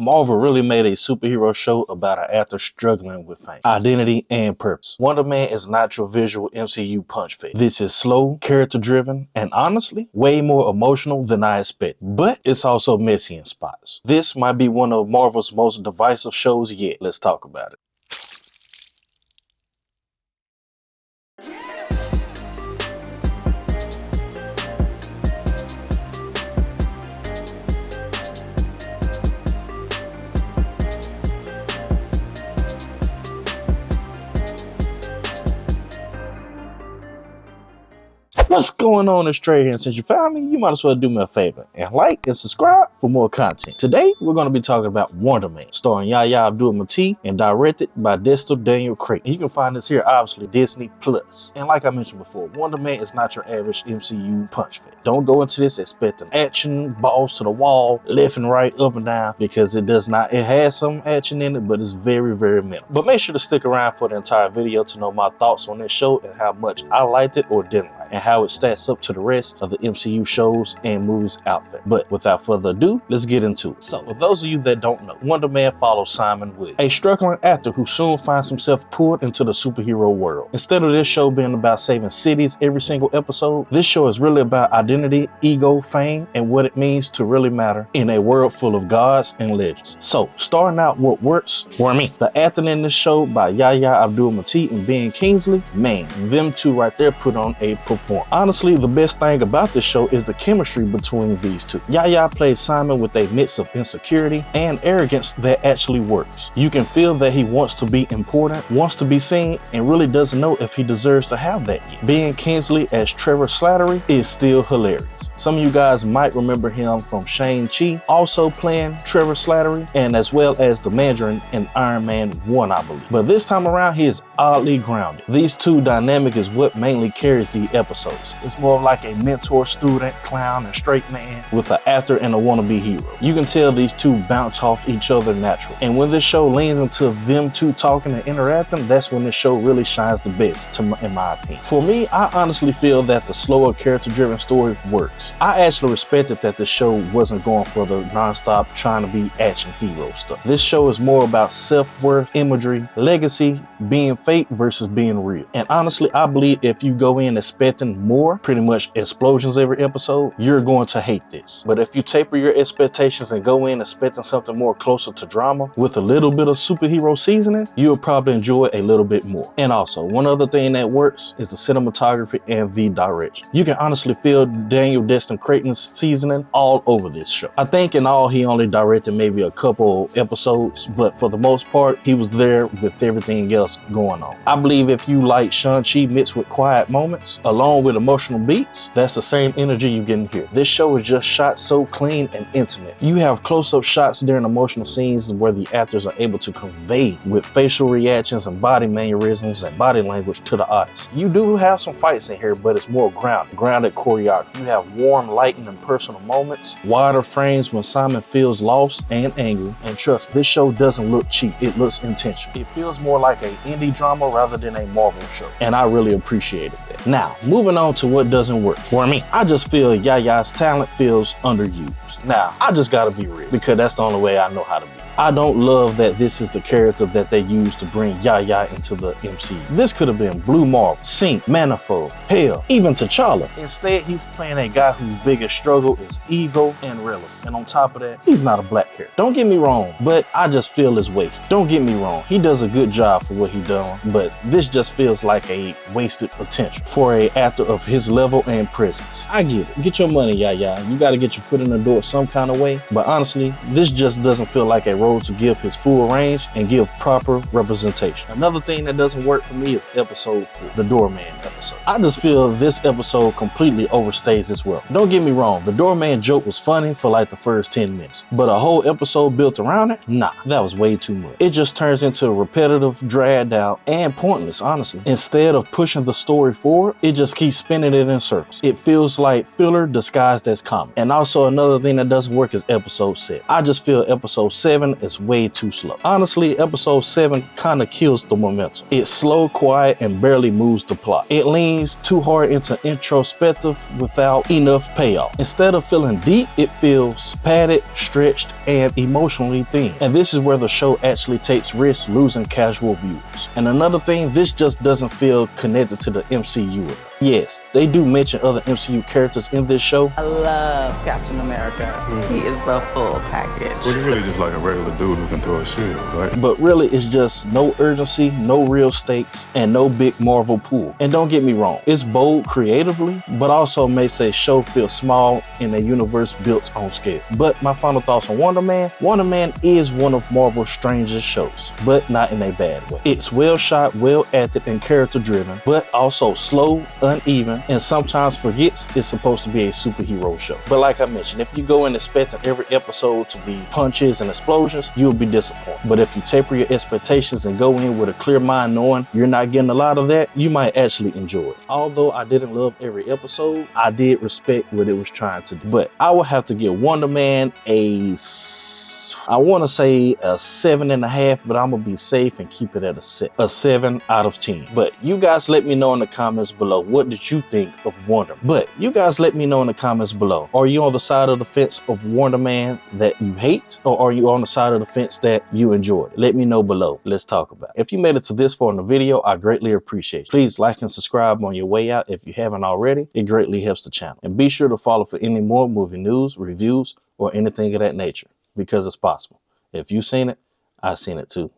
Marvel really made a superhero show about an actor struggling with fame, identity, and purpose. Wonder Man is not your visual MCU punch fest. This is slow, character-driven, and honestly, way more emotional than I expected. But it's also messy in spots. This might be one of Marvel's most divisive shows yet. Let's talk about it. What's going on? It's Trey here, and since you found me, you might as well do me a favor and like and subscribe for more content. Today, we're going to be talking about Wonder Man, starring Yahya Abdul-Mateen and directed by Daniel Cretton. You can find this here, obviously, Disney Plus. And like I mentioned before, Wonder Man is not your average MCU punch fest. Don't go into this expecting action, balls to the wall, left and right, up and down, because it does not. It has some action in it, but it's very, very minimal. But make sure to stick around for the entire video to know my thoughts on this show and how much I liked it or didn't like, and how it stacks up to the rest of the MCU shows and movies out there. But without further ado, let's get into it. So, for those of you that don't know, Wonder Man follows Simon Wood, a struggling actor who soon finds himself pulled into the superhero world. Instead of this show being about saving cities every single episode, this show is really about identity, ego, fame, and what it means to really matter in a world full of gods and legends. So, starting out what works for me, the acting in this show by Yahya Abdul-Mateen and Ben Kingsley, man, them two right there put on a performance. Honestly, the best thing about this show is the chemistry between these two. Yahya plays Simon with a mix of insecurity and arrogance that actually works. You can feel that he wants to be important, wants to be seen, and really doesn't know if he deserves to have that yet. Ben Kingsley as Trevor Slattery is still hilarious. Some of you guys might remember him from Shang-Chi, also playing Trevor Slattery, and as well as the Mandarin in Iron Man 1, I believe. But this time around, he is oddly grounded. These two dynamic is what mainly carries the episodes. It's more like a mentor, student, clown, and straight man with an actor and a wannabe hero. You can tell these two bounce off each other naturally. And when this show leans into them two talking and interacting, that's when the show really shines the best, in my opinion. For me, I honestly feel that the slower, character-driven story works. I actually respected that the show wasn't going for the nonstop trying to be action hero stuff. This show is more about self-worth, imagery, legacy, being fake versus being real. And honestly, I believe if you go in expecting more, pretty much explosions every episode, you're going to hate this. But if you taper your expectations and go in expecting something more closer to drama with a little bit of superhero seasoning, you'll probably enjoy a little bit more. And also, one other thing that works is the cinematography and the direction. You can honestly feel Daniel Destin Cretton's seasoning all over this show. I think in all, he only directed maybe a couple episodes, but for the most part, he was there with everything else going on. I believe if you like Shang-Chi mixed with quiet moments, along with emotional beats, that's the same energy you get in here. This show is just shot so clean and intimate. You have close-up shots during emotional scenes where the actors are able to convey with facial reactions and body mannerisms and body language to the audience. You do have some fights in here, but it's more grounded choreography. You have warm lighting and personal moments, wider frames when Simon feels lost and angry, and trust me, this show doesn't look cheap, it looks intentional. It feels more like an indie drama rather than a Marvel show, and I really appreciated that. Now, moving on to what doesn't work for me. I just feel Yahya's talent feels underused. Now, I just gotta be real, because that's the only way I know how to be. I don't love that this is the character that they use to bring Yahya into the MCU. This could have been Blue Marvel, Sync, Manifold, hell, even T'Challa. Instead, he's playing a guy whose biggest struggle is ego and realism. And on top of that, he's not a black character. Don't get me wrong, but I just feel it's wasted. Don't get me wrong, he does a good job for what he's done, but this just feels like a wasted potential for an actor of his level and presence. I get it. Get your money, Yahya. You gotta get your foot in the door some kind of way, but honestly, this just doesn't feel like a role to give his full range and give proper representation. Another thing that doesn't work for me is episode 4, the Doorman episode. I just feel this episode completely overstays as well. Don't get me wrong, the Doorman joke was funny for like the first 10 minutes, but a whole episode built around it? Nah, that was way too much. It just turns into repetitive, dragged out, and pointless, honestly. Instead of pushing the story forward, it just keeps spinning it in circles. It feels like filler disguised as comedy. And also another thing thing that doesn't work is episode 7. I just feel episode 7 is way too slow. Honestly, episode 7 kind of kills the momentum. It's slow, quiet, and barely moves the plot. It leans too hard into introspective without enough payoff. Instead of feeling deep, it feels padded, stretched, and emotionally thin. And this is where the show actually takes risks losing casual viewers. And another thing, this just doesn't feel connected to the MCU enough. Yes, they do mention other MCU characters in this show. I love Captain America. He is the full package. Well, you're really just like a regular dude who can throw a shield, right? But really, it's just no urgency, no real stakes, and no big Marvel pool. And don't get me wrong, it's bold creatively, but also makes a show feel small in a universe built on scale. But my final thoughts on Wonder Man. Wonder Man is one of Marvel's strangest shows, but not in a bad way. It's well shot, well acted, and character driven, but also slow, uneven, and sometimes forgets it's supposed to be a superhero show. But like I mentioned, if you go in expecting every episode to be punches and explosions, you'll be disappointed. But if you taper your expectations and go in with a clear mind knowing you're not getting a lot of that, you might actually enjoy it. Although I didn't love every episode, I did respect what it was trying to do. But I would have to give Wonder Man I want to say a 7.5, but I'm gonna be safe and keep it at a 7 out of 10. But you guys let me know in the comments below, what did you think of Wonder Man? But you guys let me know in the comments below, are you on the side of the fence of Wonder Man that you hate, or are you on the side of the fence that you enjoyed? Let me know below. Let's talk about it. If you made it to this far in the video, I greatly appreciate it. Please like and subscribe on your way out if you haven't already. It greatly helps the channel. And be sure to follow for any more movie news, reviews, or anything of that nature, because it's possible. If you've seen it, I've seen it too.